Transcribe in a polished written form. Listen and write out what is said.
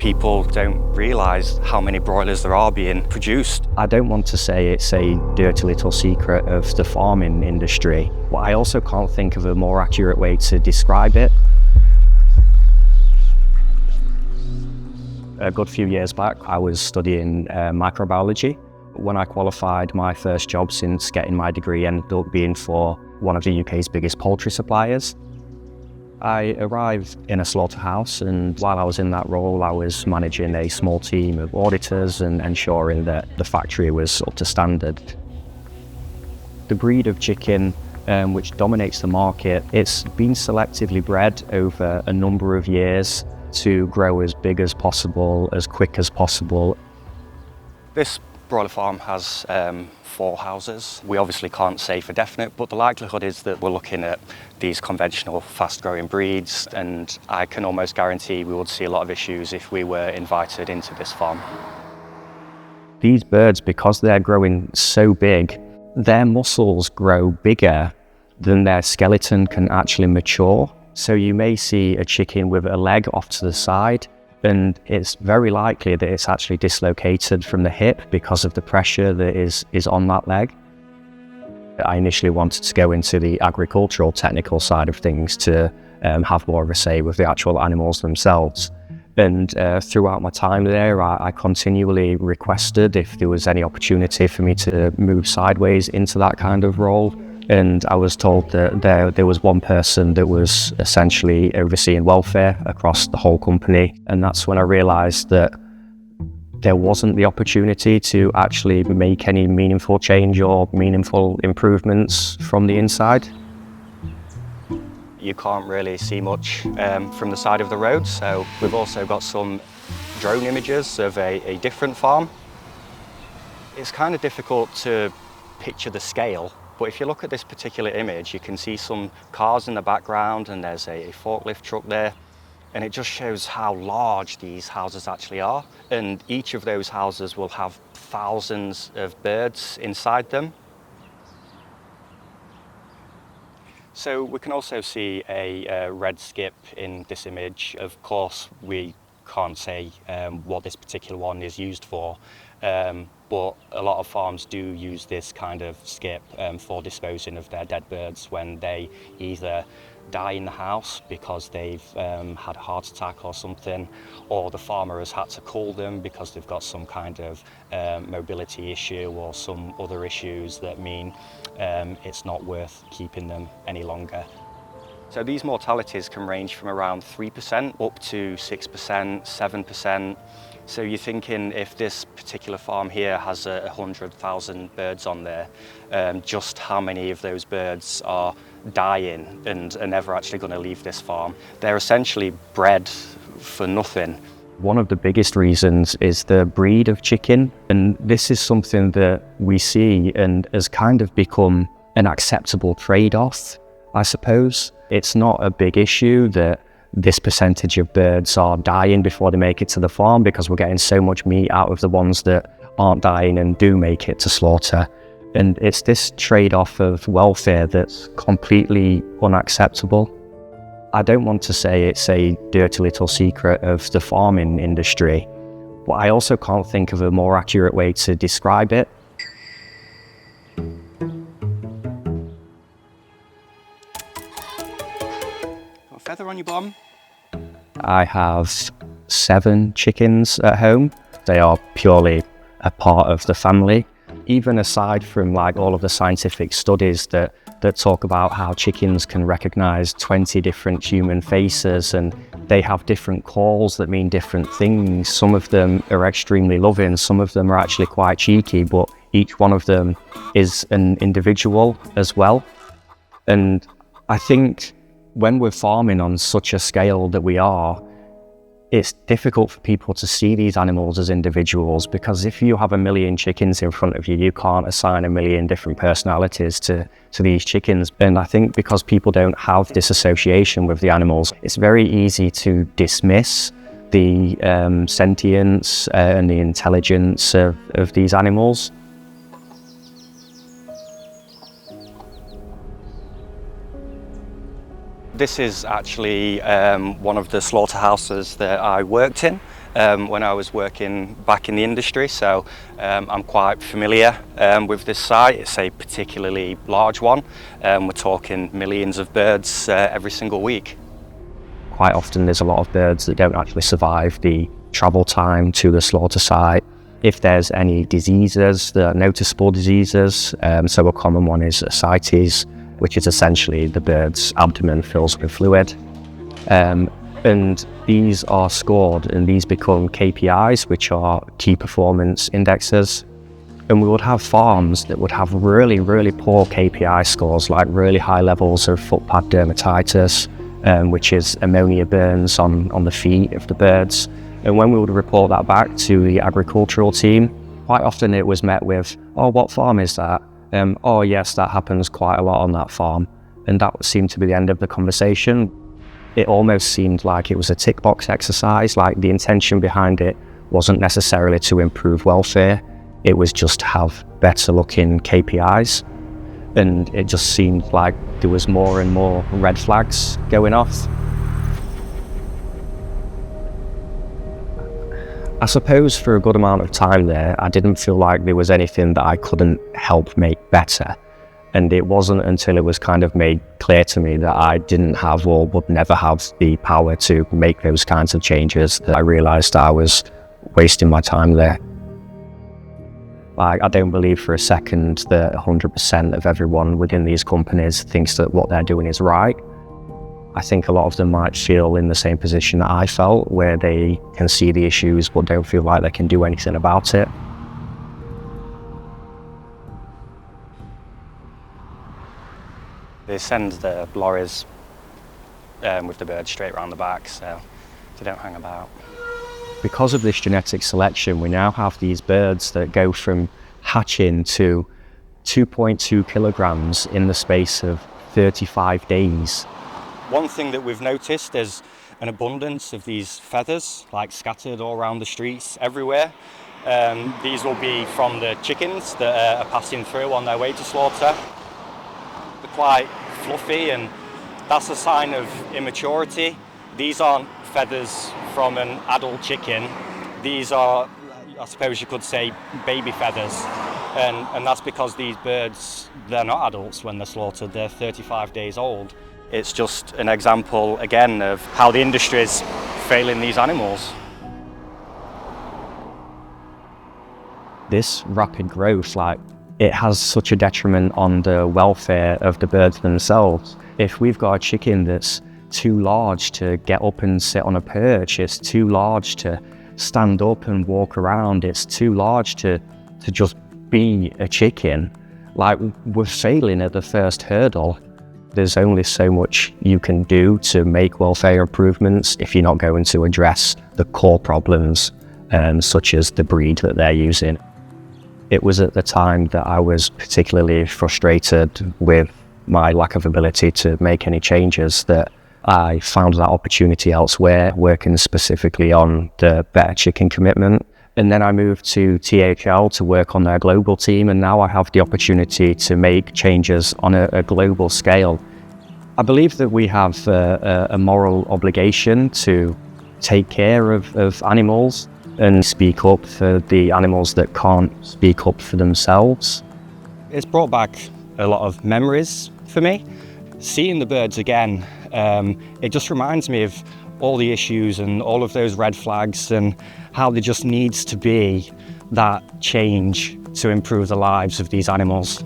People don't realise how many broilers there are being produced. I don't want to say it's a dirty little secret of the farming industry, but I also can't think of a more accurate way to describe it. A good few years back, I was studying microbiology. When I qualified, my first job since getting my degree ended up being for one of the UK's biggest poultry suppliers. I arrived in a slaughterhouse, and while I was in that role, I was managing a small team of auditors and ensuring that the factory was up to standard. The breed of chicken which dominates the market, it's been selectively bred over a number of years to grow as big as possible, as quick as possible. This broiler farm has 4 houses. We obviously can't say for definite, but the likelihood is that we're looking at these conventional fast-growing breeds, and I can almost guarantee we would see a lot of issues if we were invited into this farm. These birds, because they're growing so big, their muscles grow bigger than their skeleton can actually mature. So you may see a chicken with a leg off to the side, and it's very likely that it's actually dislocated from the hip because of the pressure that is on that leg. I initially wanted to go into the agricultural technical side of things to have more of a say with the actual animals themselves. And throughout my time there, I continually requested if there was any opportunity for me to move sideways into that kind of role. And I was told that there was one person that was essentially overseeing welfare across the whole company. And that's when I realised that there wasn't the opportunity to actually make any meaningful change or meaningful improvements from the inside. You can't really see much from the side of the road, so we've also got some drone images of a different farm. It's kind of difficult to picture the scale, but if you look at this particular image, you can see some cars in the background, and there's a forklift truck there, and it just shows how large these houses actually are. And each of those houses will have thousands of birds inside them. So we can also see a red skip in this image. Of course, we can't say what this particular one is used for, but a lot of farms do use this kind of skip for disposing of their dead birds when they either die in the house because they've had a heart attack or something, or the farmer has had to cull them because they've got some kind of mobility issue or some other issues that mean it's not worth keeping them any longer. So these mortalities can range from around 3% up to 6%, 7%. So you're thinking if this particular farm here has 100,000 birds on there, just how many of those birds are dying and are never actually going to leave this farm? They're essentially bred for nothing. One of the biggest reasons is the breed of chicken, and this is something that we see and has kind of become an acceptable trade-off, I suppose. It's not a big issue that this percentage of birds are dying before they make it to the farm, because we're getting so much meat out of the ones that aren't dying and do make it to slaughter. And it's this trade-off of welfare that's completely unacceptable. I don't want to say it's a dirty little secret of the farming industry, but I also can't think of a more accurate way to describe it. Got a feather on your bum? I have 7 chickens at home. They are purely a part of the family. Even aside from like all of the scientific studies that talk about how chickens can recognize 20 different human faces, and they have different calls that mean different things. Some of them are extremely loving, some of them are actually quite cheeky, but each one of them is an individual as well. And I think when we're farming on such a scale that we are, it's difficult for people to see these animals as individuals, because if you have 1 million chickens in front of you, you can't assign 1 million different personalities to these chickens. And I think because people don't have this association with the animals, it's very easy to dismiss the sentience and the intelligence of these animals. This is actually one of the slaughterhouses that I worked in. when I was working back in the industry, so I'm quite familiar with this site. It's a particularly large one. We're talking millions of birds every single week. Quite often there's a lot of birds that don't actually survive the travel time to the slaughter site. If there's any diseases, that are noticeable diseases, so a common one is ascites, which is essentially the bird's abdomen fills with fluid. And these are scored and these become KPIs, which are key performance indexes. And we would have farms that would have really, really poor KPI scores, like really high levels of footpad dermatitis, which is ammonia burns on the feet of the birds. And when we would report that back to the agricultural team, quite often it was met with, "Oh, what farm is that?" "Oh yes, that happens quite a lot on that farm." And that seemed to be the end of the conversation. It almost seemed like it was a tick box exercise, like the intention behind it wasn't necessarily to improve welfare, it was just to have better looking KPIs. And it just seemed like there was more and more red flags going off. I suppose for a good amount of time there, I didn't feel like there was anything that I couldn't help make better. And it wasn't until it was kind of made clear to me that I didn't have or would never have the power to make those kinds of changes that I realised I was wasting my time there. Like, I don't believe for a second that 100% of everyone within these companies thinks that what they're doing is right. I think a lot of them might feel in the same position that I felt, where they can see the issues but don't feel like they can do anything about it. They send the lorries with the birds straight around the back, so they don't hang about. Because of this genetic selection, we now have these birds that go from hatching to 2.2 kilograms in the space of 35 days. One thing that we've noticed is an abundance of these feathers, like scattered all around the streets everywhere. These will be from the chickens that are passing through on their way to slaughter. They're quite fluffy, and that's a sign of immaturity. These aren't feathers from an adult chicken. These are, I suppose you could say, baby feathers. And that's because these birds, they're not adults when they're slaughtered, they're 35 days old. It's just an example, again, of how the industry is failing these animals. This rapid growth, it has such a detriment on the welfare of the birds themselves. If we've got a chicken that's too large to get up and sit on a perch, it's too large to stand up and walk around, it's too large to just be a chicken, we're failing at the first hurdle. There's only so much you can do to make welfare improvements if you're not going to address the core problems, such as the breed that they're using. It was at the time that I was particularly frustrated with my lack of ability to make any changes that I found that opportunity elsewhere, working specifically on the Better Chicken commitment. And then I moved to THL to work on their global team, and now I have the opportunity to make changes on a global scale. I believe that we have a moral obligation to take care of animals and speak up for the animals that can't speak up for themselves. It's brought back a lot of memories for me. Seeing the birds again, it just reminds me of all the issues and all of those red flags, and how there just needs to be that change to improve the lives of these animals.